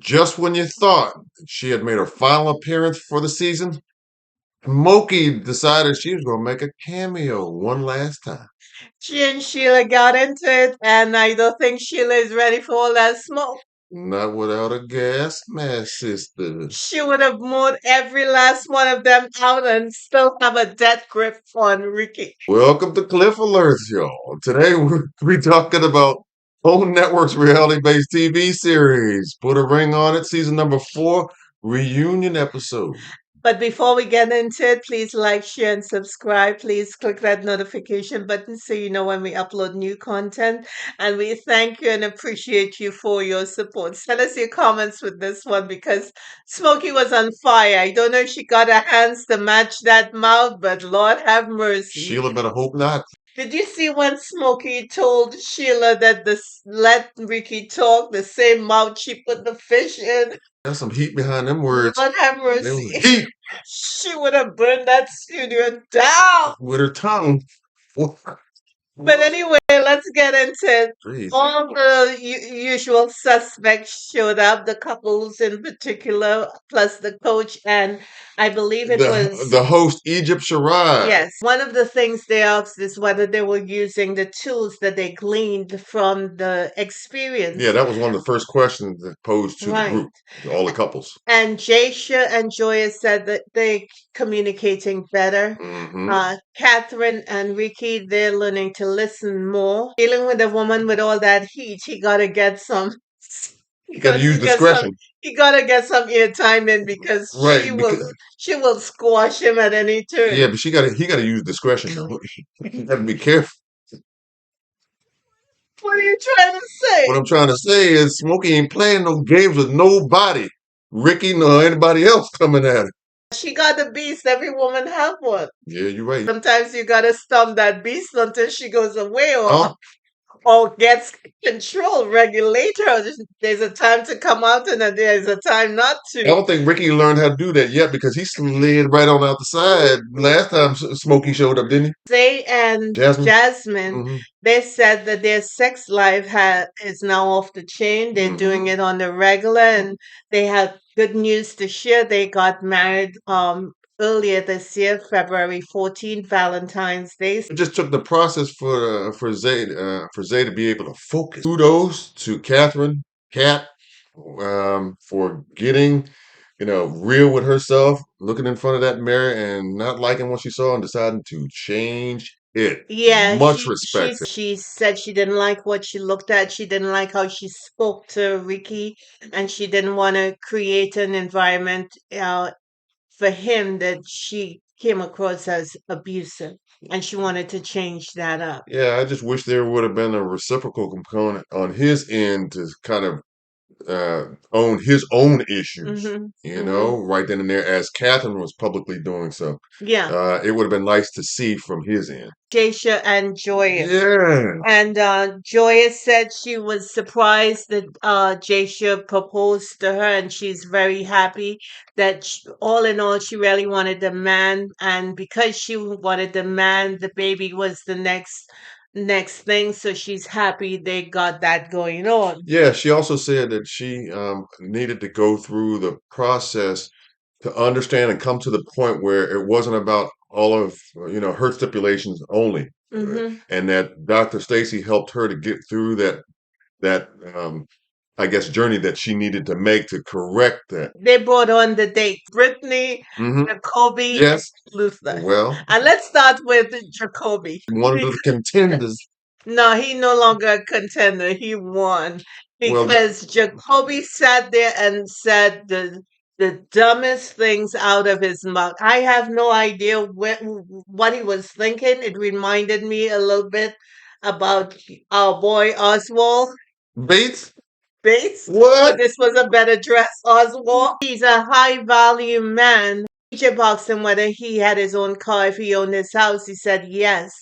Just when you thought she had made her final appearance for the season, Smokey decided she was going to make a cameo one last time. She and Sheila got into it, and I don't think Sheila is ready for all that smoke. Not without a gas mask, sister. She would have moved every last one of them out and still have a death grip on Ricky. Welcome to Cliff Alerts, y'all. Today we're talking about Home Network's reality-based TV series. Put a ring on it, season number 4, reunion episode. But before we get into it, please like, share, and subscribe. Please click that notification button so you know when we upload new content. And we thank you and appreciate you for your support. Send us your comments with this one because Smokey was on fire. I don't know if she got her hands to match that mouth, but Lord have mercy. Sheila better hope not. Did you see when Smokey told Sheila that let Ricky talk, the same mouth she put the fish in? There's some heat behind them words. Lord have There was mercy. heat She would have burned that studio down. with her tongue. But anyway, let's get into it. Jeez. All the usual suspects showed up, the couples in particular, plus the coach, and I believe it was The host, Egypt Shirai. yes. One of the things they asked is whether they were using the tools that they gleaned from the experience. Yeah, that was one of the first questions that posed to the Right. group, to all the couples. And Jasha and Joya said that they're communicating better. Mhm. Catherine and Ricky, they're learning to listen more. Dealing with a woman with all that heat, he gotta get some. He Got to use get some. discretion. He gotta get some airtime in because Right, she will squash him at any turn. yeah, but he got to use discretion though. You got to be careful. What are you trying to say? What I'm trying to say is Smokey ain't playing no games with nobody. Ricky nor anybody else coming at her. She got the beast. Every woman have one. Yeah, you're right. Sometimes you gotta stomp that beast until she goes away Oh, or gets control, regulate her. There's a time to come out and then there's a time not I to. don't think Ricky learned how to do that yet because he slid right on out the side last time Smokey showed up, didn't he? Zay and Jasmine. Jasmine, they said that their sex life is now off the chain. They're doing it on the regular, and they had good news to share. They got married earlier this year, February 14th, Valentine's Day. It just took the process for Zay to be able to focus. Kudos to Catherine, Kat, for getting real with herself, looking in front of that mirror and not liking what she saw and deciding to change it. Yeah, Much respect. she said she didn't like what she looked at. She didn't like how she spoke to Ricky, and she didn't want to create an environment for him that she came across as abusive, and she wanted to change that up. Yeah, I just wish there would have been a reciprocal component on his end to kind of own his own issues, right then and there, as Catherine was publicly doing so. Yeah. It would have been nice to see from his end. Jasha and Joya. Yeah. And Joya said she was surprised that Jasha proposed to her, and she's very happy that all in all, she really wanted the man, and because she wanted the man, the baby was the next thing. So she's happy they got that going on. Yeah, she also said that she needed to go through the process to understand and come to the point where it wasn't about all of her stipulations only, and that Dr. Stacy helped her to get through that I guess journey that she needed to make to correct that. They brought on the date Brittany, Jacoby, Yes. Luther. Well, And let's start with Jacoby. one of the contenders. No, he no longer a contender. He won Well, because Jacoby sat there and said the dumbest things out of his mouth. I have no idea what he was thinking. It reminded me a little bit about our boy Oswald Bates. Bates. What? But this was a better dress, Oswald. He's a high value man. Teacher asked him whether he had his own car if he owned his house. He said yes.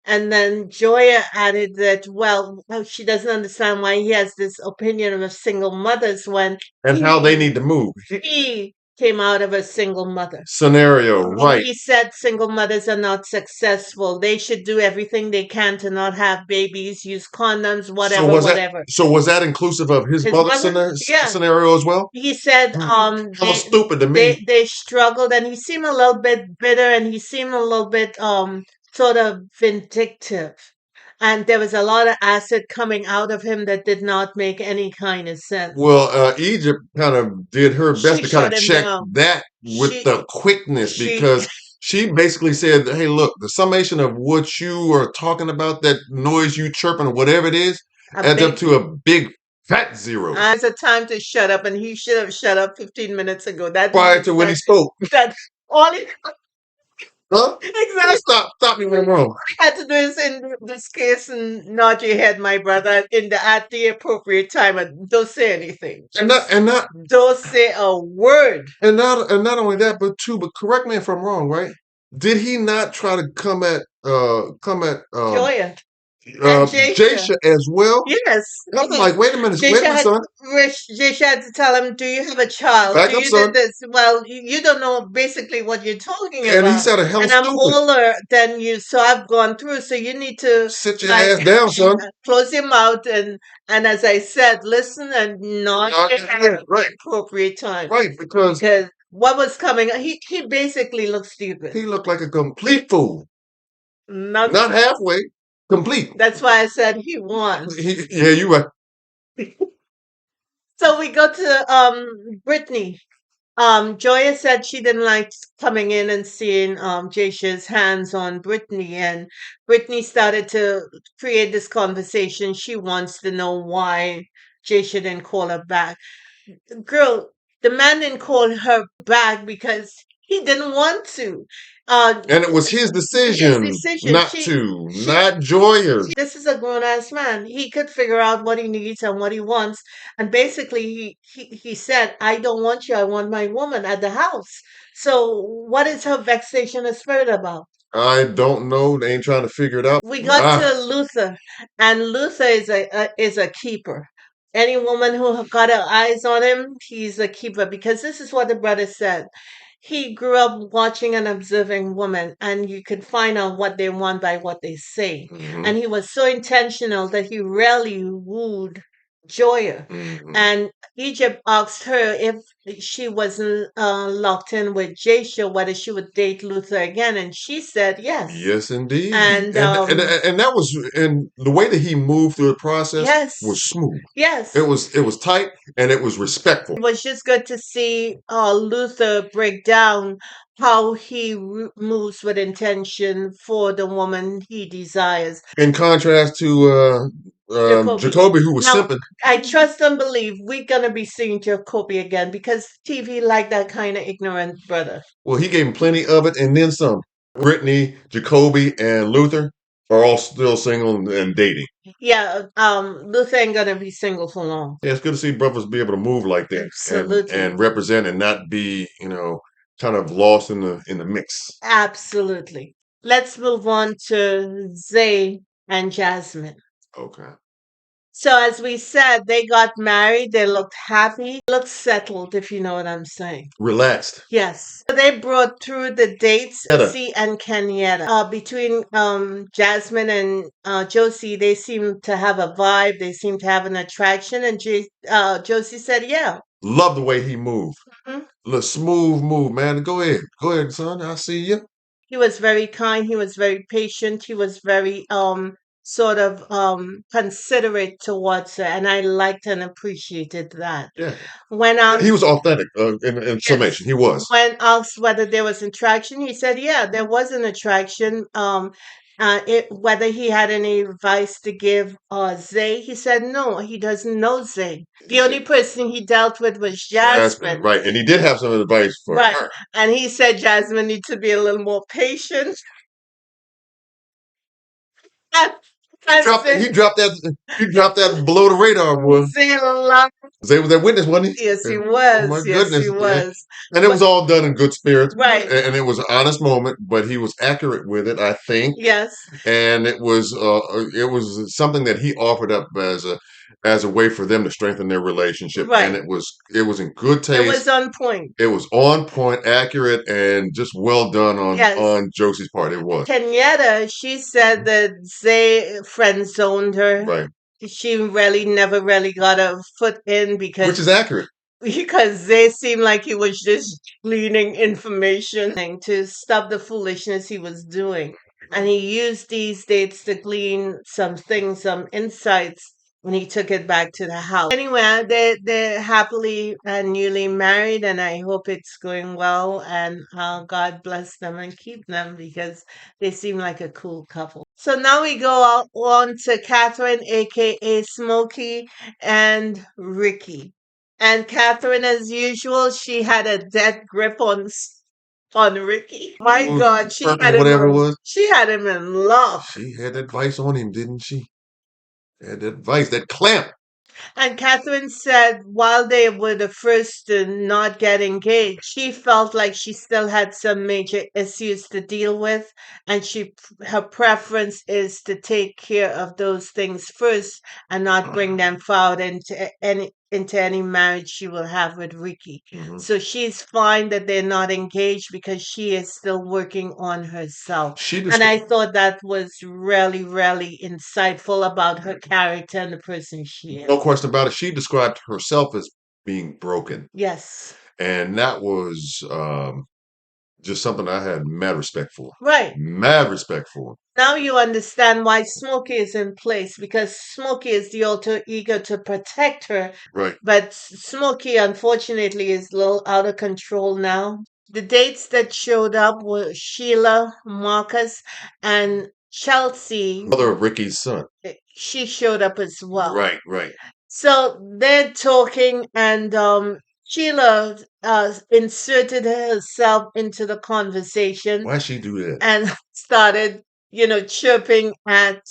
And then Joya added that, well, she doesn't understand why he has this opinion of single mothers when And how they need to move. he came out of a single mother. Scenario, right. He said single mothers are not successful. They should do everything they can to not have babies, use condoms, So whatever, was that whatever. was that inclusive of his His mother's mother, yeah. scenario as well? He said Hella stupid to me. they struggled, and he seemed a little bit bitter, and he seemed a little bit sort of vindictive. And there was a lot of acid coming out of him that did not make any kind of sense. Well, Egypt kind of did her best She to kind shut of him check down. that with She the quickness she because she basically said, "Hey, look, the summation of what you are talking about, that noise you chirping or whatever it is, a adds up big to a big fat zero." there's a time to shut up, and he should have shut up 15 minutes ago. That Prior to when he spoke, that all he huh? exactly Stop me when I'm wrong. had to do is in this case and nod your head, my brother, in the at the appropriate time, and don't say anything. And not Don't say a word. and not only that, but correct me if I'm wrong, right? Did he not try to come at Joya and Jasha. Jasha as well? Yes. I'm like, wait a minute, Jasha had son, Jasha had to tell him, "Do you have a child? back Do up, you did son. this?" Well, you don't know basically what you're talking And he about. said, hell And I'm stupid. older than you, so I've gone through. So you need to Sit your like ass down, son. close your mouth and as I said, listen and not Nod your head, at right, the appropriate time. right, because Because what was coming, he basically looked stupid. he looked like a complete fool. Not, Not halfway, complete. that's why I said he won. Yeah, you right. So we go to Brittany. Joya said she didn't like coming in and seeing Jasha's hands on Brittany, and Brittany started to create this conversation. She wants to know why Jasha didn't call her back. Girl, the man didn't call her back because he didn't want to. And it was his His decision decision. not to, not Joya's. This is a grown ass man. He could figure out what he needs and what he wants. And basically, he said, "I don't want you. I want my woman at the house." So, what is her vexation of spirit about? I don't know. They ain't trying to figure it out. We got to Luther, and Luther is a keeper. Any woman who got her eyes on him, he's a keeper. Because this is what the brother said. He grew up watching and observing women, and you can find out what they want by what they say. And he was so intentional that he rarely wooed Joya. And Egypt asked her if she wasn't locked in with Jasha, whether she would date Luther again, and she said yes. Yes, indeed. And And that was, and the way that he moved through the process yes, was smooth. yes, It was tight and it was respectful. it was just good to see Luther break down how he moves with intention for the woman he desires. In contrast to Jacoby. Jacoby, who was Now, simping. I trust and believe we're gonna be seeing Jacoby again because TV like that kind of ignorant brother. Well, he gave him plenty of it and then some. Brittany, Jacoby, and Luther are all still single and dating. Yeah, Luther ain't gonna be single for long. Yeah, it's good to see brothers be able to move like that Absolutely. and represent and not be, kind of lost in the mix. Absolutely. Let's move on to Zay and Jasmine. Okay. So as we said, they got married, they looked happy, looked settled, if you know what I'm saying. Relaxed. Yes. So they brought through the dates, Kenyatta. Josie and Kenyatta. Between Jasmine and Josie, they seem to have a vibe, they seem to have an attraction, and Josie said, yeah. Love the way he moved. Mhm. Look, smooth move, man. Go ahead, son. I see you. He was very kind, he was very patient, he was very sort of considerate towards her, and I liked and appreciated that. Yeah. When He was authentic in yes, summation. He was. when asked whether there was attraction, he said, "Yeah, there was an attraction." Whether he had any advice to give Zay, he said no, he doesn't know Zay. The only person he dealt with was Jasmine. Right. And he did have some advice for Right. her. And he said Jasmine needs to be a little more patient. He dropped that below the radar, boy. Zay loved. Zay was that witness, wasn't he? Yes, he Oh was. my Yes, goodness. he was. And it was all done in good spirits. Right. And it was an honest moment, but he was accurate with it, I think. Yes. And it was something that he offered up as as a way for them to strengthen their relationship, and Right. it was in good It was taste. on point. It was on point, accurate, and just well done Yes. on Josie's part. It was. Kenyatta, she said that Zay friend zoned her. Right. She really never really got a foot in Which because is accurate. Zay seemed like he was just gleaning information to stop the foolishness he was doing. And he used these dates to glean some things, some insights when he took it back to the house. Anyway, they're happily and newly married, and I hope it's going well. And God bless them and keep them because they seem like a cool couple. So now we go on to Catherine, aka Smokey, and Ricky. And Catherine, as usual, she had a dead grip on Ricky. My Oh, God, she purpose, had him whatever it in, was. she had him in love. She had that vice on him, didn't she? Had that vice, that clamp. And Catherine said while they were the first to not get engaged, she felt like she still had some major issues to deal with, and her preference is to take care of those things first and not bring them forward into any marriage she will have with Ricky. So she's fine that they're not engaged because she is still working on herself. And I thought that was really, really insightful about her character and the person she is. No question about it. She described herself as being broken. Yes. And that was just something I had mad respect for. Right. Mad respect for. Now you understand why Smokey is in place because Smokey is the alter ego to protect her. Right. But Smokey, unfortunately, is a little out of control now. The dates that showed up were Sheila, Marcus, and Chelsea. Mother of Ricky's son. She showed up as well. Right, right. So they're talking, and Sheila inserted herself into the conversation Why'd she do that? and started, chirping at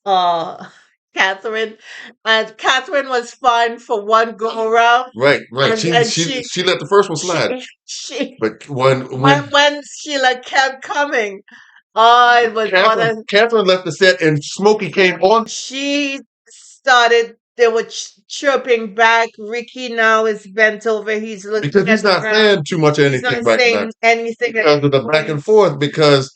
uh, Catherine. And Catherine was fine for one go around. Right, right. And She let the first one slide. But when Sheila kept coming, oh, it was Catherine left the set and Smokey came on. She started. They were chirping back. Ricky now is bent over. He's looking because he's not saying too much of anything He's not saying anything because of the back and forth. Because,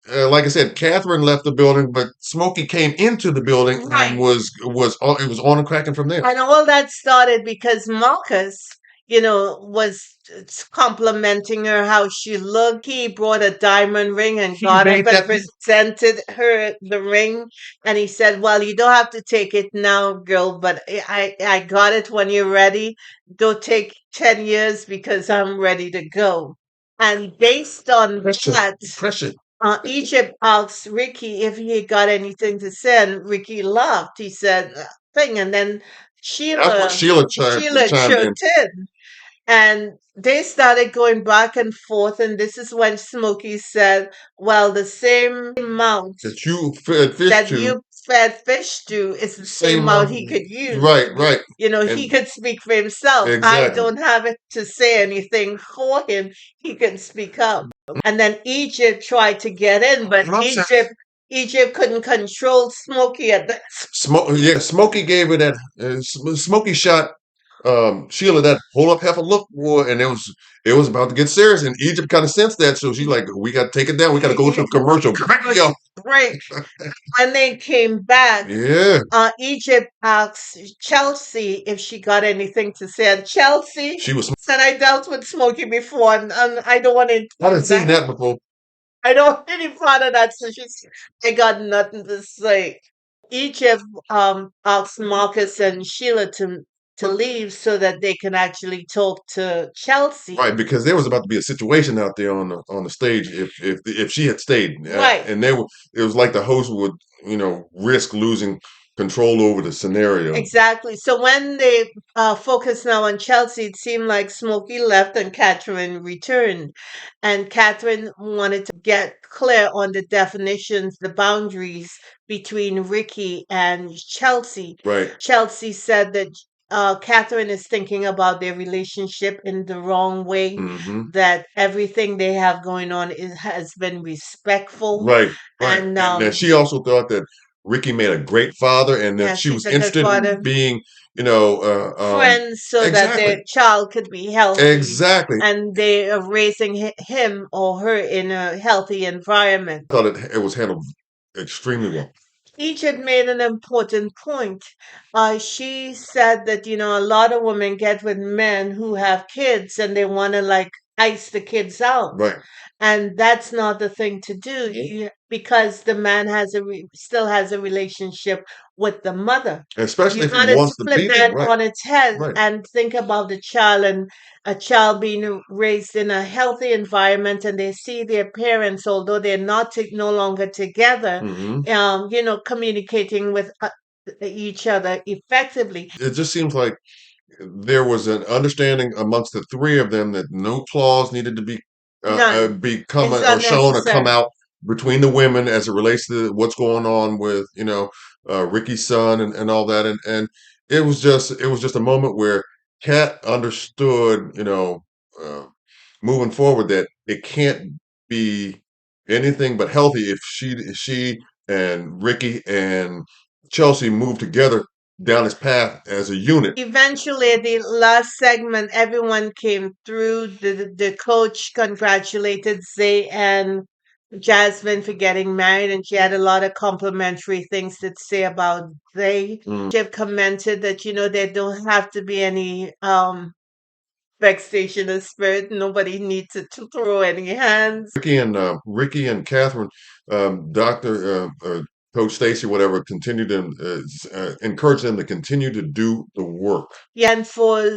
like I said, Catherine left the building, but Smokey came into the building and it was on and cracking from there. And all that started because Marcus, was complimenting her how she looked. He brought a diamond ring and got up and presented her the ring. And he said, "Well, you don't have to take it now, girl, but I got it when you're ready. Don't take 10 years because I'm ready to go." And based on Pressure. Egypt asked Ricky if he got anything to say, and Ricky laughed. He said, "Thing," and then Sheila chimed in, and they started going back and forth. And this is when Smokey said, "Well, the same mouth that you fed fish to is the same mouth he could use. Right, right. He could speak for himself. Exactly. I don't have it to say anything for him. He can speak up." And then Egypt tried to get in, but Egypt couldn't control Smokey at that. Smokey gave her that. Smokey shot Sheila that hold up heifer look war, and it was about to get serious. And Egypt kind of sensed that, so she's like, "We got to take it down. We got to go to a commercial break." When they came back, Egypt asked Chelsea if she got anything to say, and Chelsea said, "I dealt with Smokey before, and I don't want to." I didn't see that before. I don't want any part of that, so I got nothing to say. Egypt asked Marcus and Sheila to leave so that they can actually talk to Chelsea. Right, because there was about to be a situation out there on the stage if she had stayed. Right. And it was like the host would, risk losing control over the scenario. Exactly. So when they focused now on Chelsea, it seemed like Smokey left and Catherine returned. And Catherine wanted to get clear on the definitions, the boundaries between Ricky and Chelsea. Right. Chelsea said that Catherine is thinking about their relationship in the wrong way, that everything they have going on has been respectful. Right, right. And she also thought that Ricky made a great father, and that Yeah, she she's was a good interested in father. being, Friends so that exactly, their child could be healthy exactly. and they are raising him or her in a healthy environment. I thought it was handled extremely well. Teacher made an important point. She said that, a lot of women get with men who have kids and they want to like ice the kids out. Right. And that's not the thing to do because the man still has a relationship with the mother. Especially You if he got to wants to flip be there. that Right. on its head Right. and think about the child and a child being raised in a healthy environment and they see their parents, although they're not no longer together, Hmm. communicating with each other effectively. It just seems like there was an understanding amongst the three of them that no clause needed to None. be It's coming or shown or come unnecessary. out between the women as it relates to what's going on with Ricky's son and all that, and it was just a moment where Kat understood, uh, moving forward, that it can't be anything but healthy if she and Ricky and Chelsea move together down this path as a unit. Eventually, the last segment, everyone came through. The coach congratulated Zay and Jasmine for getting married, and she had a lot of complimentary things to say about Zay. Mm. She have commented that there don't have to be any vexation of spirit. Nobody needs to throw any hands. Ricky and Catherine, Doctor Coach Stacy, whatever, continue to encourage them to continue to do the work. Yeah, and for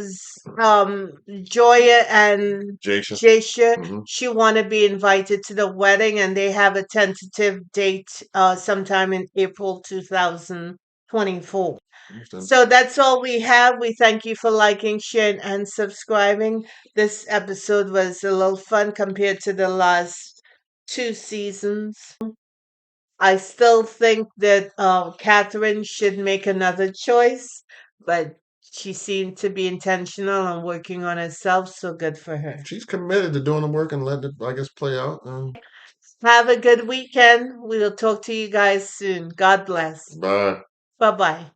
Joya and Jasha. Jasha, Hmm. she want to be invited to the wedding, and they have a tentative date sometime in April 2024. Understand. So that's all we have. We thank you for liking, sharing, and subscribing. This episode was a little fun compared to the last two seasons. I still think that Catherine should make another choice, but she seemed to be intentional and working on herself, so good for her. She's committed to doing the work and let it, I guess, play out. Have a good weekend. We will talk to you guys soon. God bless. Bye. Bye bye.